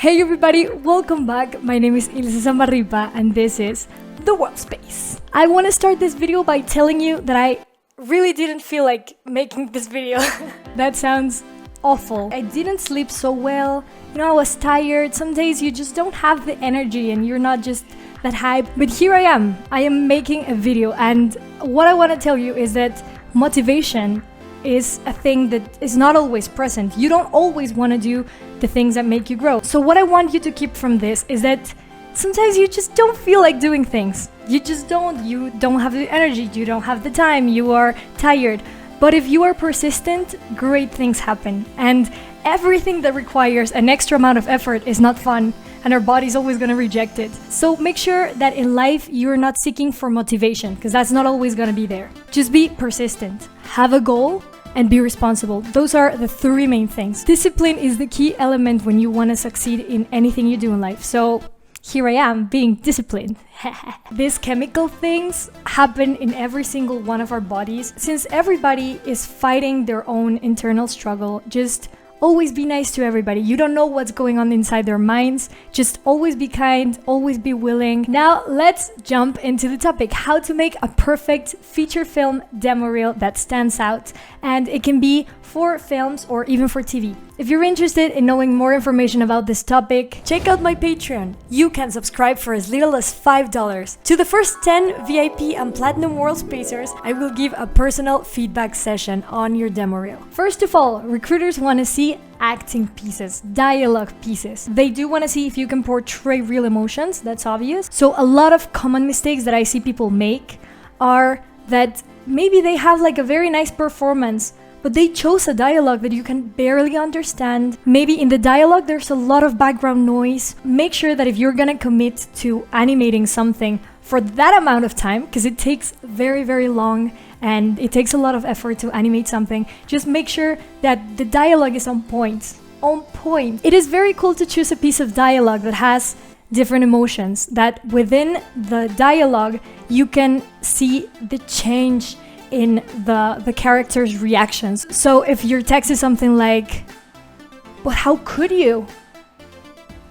Hey everybody, welcome back. My name is Ilse Zamarripa and this is the Worldspace. I want to start this video by telling you that I really didn't feel like making this video. That sounds awful. I didn't sleep so well. I was tired. Some days you just don't have the energy and you're not just that hype. But here I am. I am making a video, and what I want to tell you is that motivation is a thing that is not always present. You don't always want to do the things that make you grow. So what I want you to keep from this is that sometimes you just don't feel like doing things. You just don't. You don't have the energy. You don't have the time. You are tired. But if you are persistent, great things happen. And everything that requires an extra amount of effort is not fun, and our body's always going to reject it. So make sure that in life you're not seeking for motivation, because that's not always going to be there. Just be persistent. Have a goal and be responsible. Those are the three main things. Discipline is the key element when you want to succeed in anything you do in life. So here I am being disciplined. These chemical things happen in every single one of our bodies. Since everybody is fighting their own internal struggle, just always be nice to everybody. You don't know what's going on inside their minds. Just always be kind, always be willing. Now let's jump into the topic: how to make a perfect feature film demo reel that stands out. And it can be for films or even for TV. If you're interested in knowing more information about this topic, check out my Patreon. You can subscribe for as little as $5. To the first 10 VIP and Platinum Worldspacers, I will give a personal feedback session on your demo reel. First of all, recruiters want to see acting pieces, dialogue pieces. They do want to see if you can portray real emotions, that's obvious. So a lot of common mistakes that I see people make are that maybe they have like a very nice performance, but they chose a dialogue that you can barely understand. Maybe in the dialogue there's a lot of background noise. Make sure that if you're gonna commit to animating something for that amount of time, because it takes very, very long and it takes a lot of effort to animate something, just make sure that the dialogue is on point. On point. It is very cool to choose a piece of dialogue that has different emotions, that within the dialogue you can see the change in the character's reactions. So if your text is something like, "But how could you?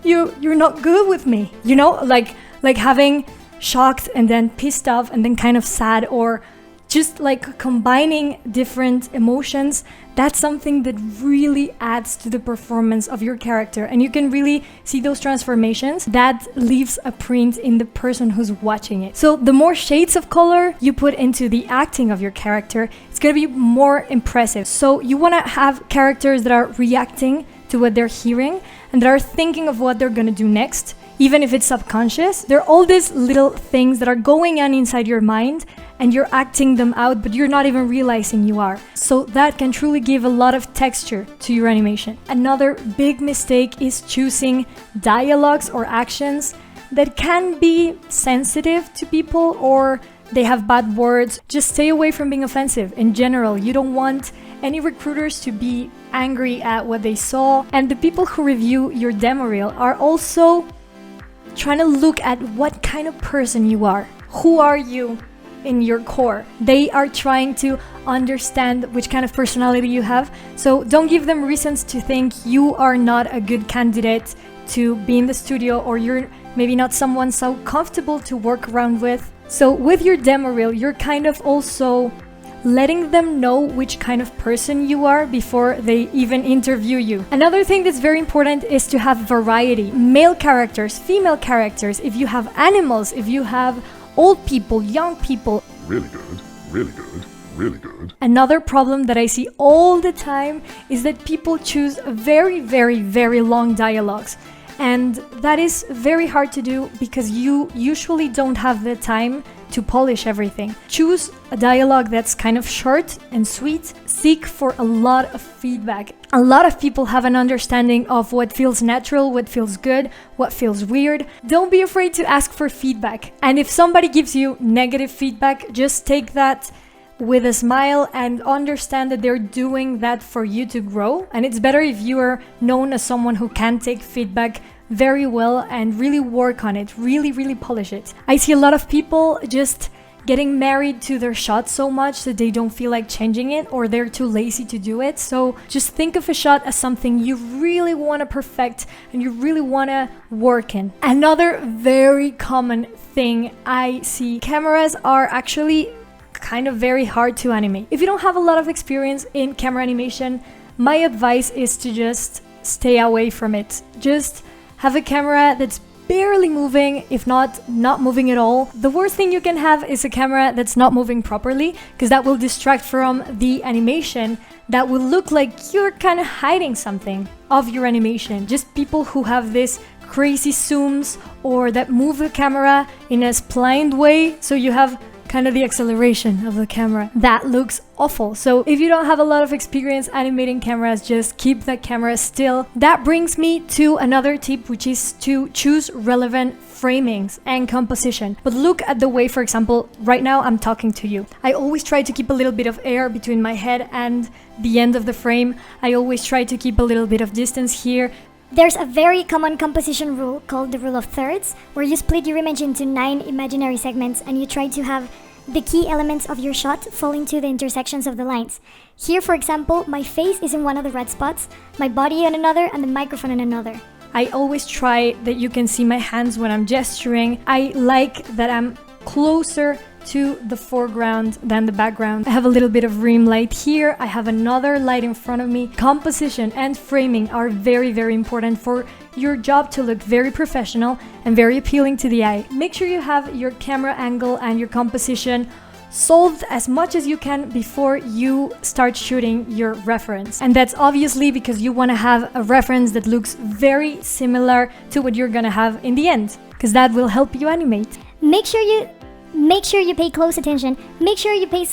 You're not good with me." Like having shocked and then pissed off and then kind of sad, or just like combining different emotions. That's something that really adds to the performance of your character, and you can really see those transformations. That leaves a print in the person who's watching it. So the more shades of color you put into the acting of your character, it's gonna be more impressive. So you wanna have characters that are reacting to what they're hearing and that are thinking of what they're gonna do next, even if it's subconscious. There are all these little things that are going on inside your mind, and you're acting them out, but you're not even realizing you are. So that can truly give a lot of texture to your animation. Another big mistake is choosing dialogues or actions that can be sensitive to people, or they have bad words. Just stay away from being offensive. In general, you don't want any recruiters to be angry at what they saw. And the people who review your demo reel are also trying to look at what kind of person you are. Who are you in your core? They are trying to understand which kind of personality you have. So don't give them reasons to think you are not a good candidate to be in the studio, or you're maybe not someone so comfortable to work around with. So with your demo reel, you're kind of also letting them know which kind of person you are before they even interview you. Another thing that's very important is to have variety. Male characters, female characters, if you have animals, if you have old people, young people. Really good, really good, really good. Another problem that I see all the time is that people choose very, very, very long dialogues. And that is very hard to do because you usually don't have the time to polish everything. Choose a dialogue that's kind of short and sweet. Seek for a lot of feedback. A lot of people have an understanding of what feels natural, what feels good, what feels weird. Don't be afraid to ask for feedback. And if somebody gives you negative feedback, just take that with a smile and understand that they're doing that for you to grow. And it's better if you are known as someone who can take feedback very well and really work on it, really polish it. I see a lot of people just getting married to their shot so much that they don't feel like changing it or they're too lazy to do it. So just think of a shot as something you really want to perfect and you really want to work in. Another very common thing I see, cameras are actually kind of very hard to animate. If you don't have a lot of experience in camera animation, my advice is to just stay away from it. Just have a camera that's barely moving, if not moving at all. The worst thing you can have is a camera that's not moving properly, because that will distract from the animation. That will look like you're kind of hiding something of your animation. Just people who have this crazy zooms or that move the camera in a splined way, so you have kind of the acceleration of the camera. That looks awful. So if you don't have a lot of experience animating cameras, just keep that camera still. That brings me to another tip, which is to choose relevant framings and composition. But look at the way, for example, right now I'm talking to you. I always try to keep a little bit of air between my head and the end of the frame. I always try to keep a little bit of distance here. There's a very common composition rule called the rule of thirds, where you split your image into 9 imaginary segments and you try to have the key elements of your shot fall into the intersections of the lines. Here, for example, my face is in one of the red spots, my body in another, and the microphone in another. I always try that you can see my hands when I'm gesturing. I like that I'm closer to the foreground than the background. I have a little bit of rim light here. I have another light in front of me. Composition and framing are very, very important for your job to look very professional and very appealing to the eye. Make sure you have your camera angle and your composition solved as much as you can before you start shooting your reference. And that's obviously because you want to have a reference that looks very similar to what you're gonna have in the end, because that will help you animate. Make sure you pay close attention. Make sure you pay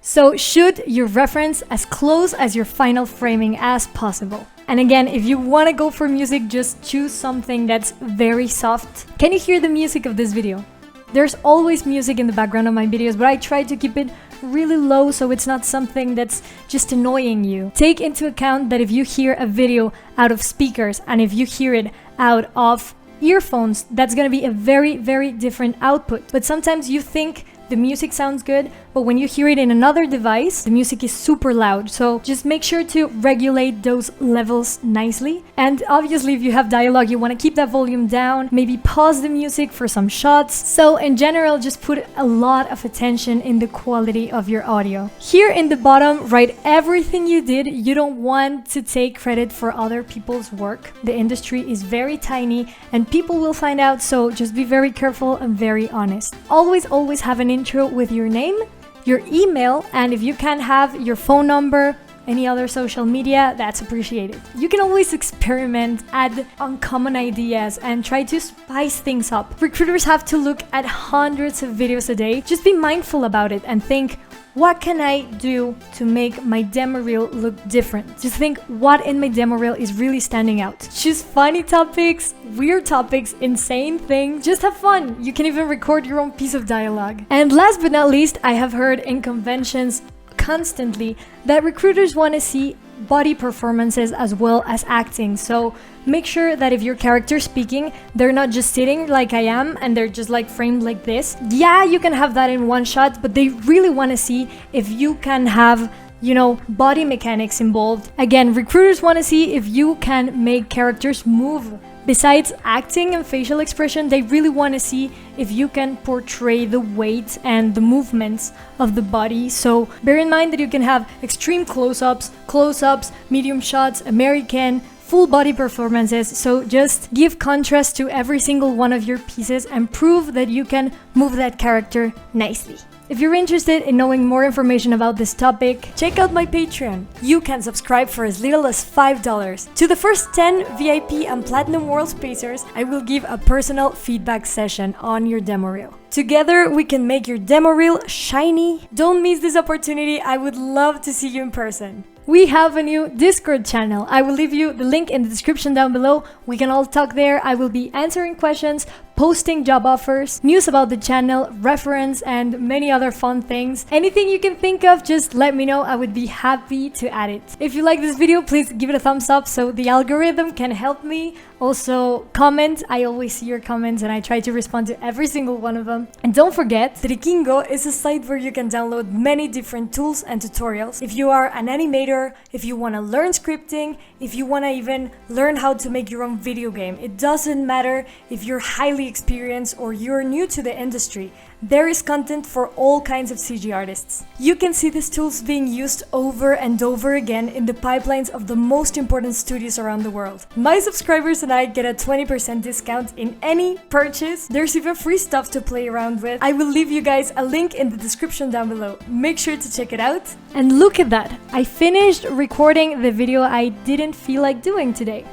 So shoot your reference as close as your final framing as possible. And again, if you want to go for music, just choose something that's very soft. Can you hear the music of this video? There's always music in the background of my videos, but I try to keep it really low so it's not something that's just annoying you. Take into account that if you hear a video out of speakers and if you hear it out of earphones, that's gonna be a very, very different output. But sometimes you think the music sounds good, but when you hear it in another device, the music is super loud. So just make sure to regulate those levels nicely. And obviously, if you have dialogue, you want to keep that volume down, maybe pause the music for some shots. So in general, just put a lot of attention in the quality of your audio. Here in the bottom, write everything you did. You don't want to take credit for other people's work. The industry is very tiny and people will find out, so just be very careful and very honest. Always have an intro with your name, your email, and if you can have your phone number, any other social media, that's appreciated. You can always experiment, add uncommon ideas, and try to spice things up. Recruiters have to look at hundreds of videos a day. Just be mindful about it and think, what can I do to make my demo reel look different? Just think what in my demo reel is really standing out. Choose funny topics, weird topics, insane things. Just have fun. You can even record your own piece of dialogue. And last but not least, I have heard in conventions constantly that recruiters want to see body performances as well as acting. So make sure that if your character's speaking, they're not just sitting like I am and they're just like framed like this. Yeah, you can have that in one shot, but they really want to see if you can have, you know, body mechanics involved. Again, recruiters want to see if you can make characters move. Besides acting and facial expression, they really want to see if you can portray the weight and the movements of the body. So bear in mind that you can have extreme close-ups, medium shots, American, full body performances. So just give contrast to every single one of your pieces and prove that you can move that character nicely. If you're interested in knowing more information about this topic, check out my Patreon. You can subscribe for as little as $5. To the first 10 VIP and Platinum Worldspacers, I will give a personal feedback session on your demo reel. Together, we can make your demo reel shiny. Don't miss this opportunity. I would love to see you in person. We have a new Discord channel. I will leave you the link in the description down below. We can all talk there. I will be answering questions, posting job offers, news about the channel, reference, and many other fun things. Anything you can think of, just let me know. I would be happy to add it. If you like this video, please give it a thumbs up so the algorithm can help me. Also, comment. I always see your comments and I try to respond to every single one of them. And don't forget, Trikingo is a site where you can download many different tools and tutorials. If you are an animator, if you want to learn scripting, if you want to even learn how to make your own video game, it doesn't matter if you're highly experienced or you're new to the industry. There is content for all kinds of CG artists. You can see these tools being used over and over again in the pipelines of the most important studios around the world. My subscribers and I get a 20% discount in any purchase. There's even free stuff to play around with. I will leave you guys a link in the description down below. Make sure to check it out. And look at that! I finished recording the video I didn't feel like doing today.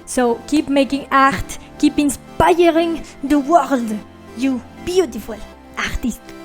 So keep making art, keep inspiring the world, you beautiful artist.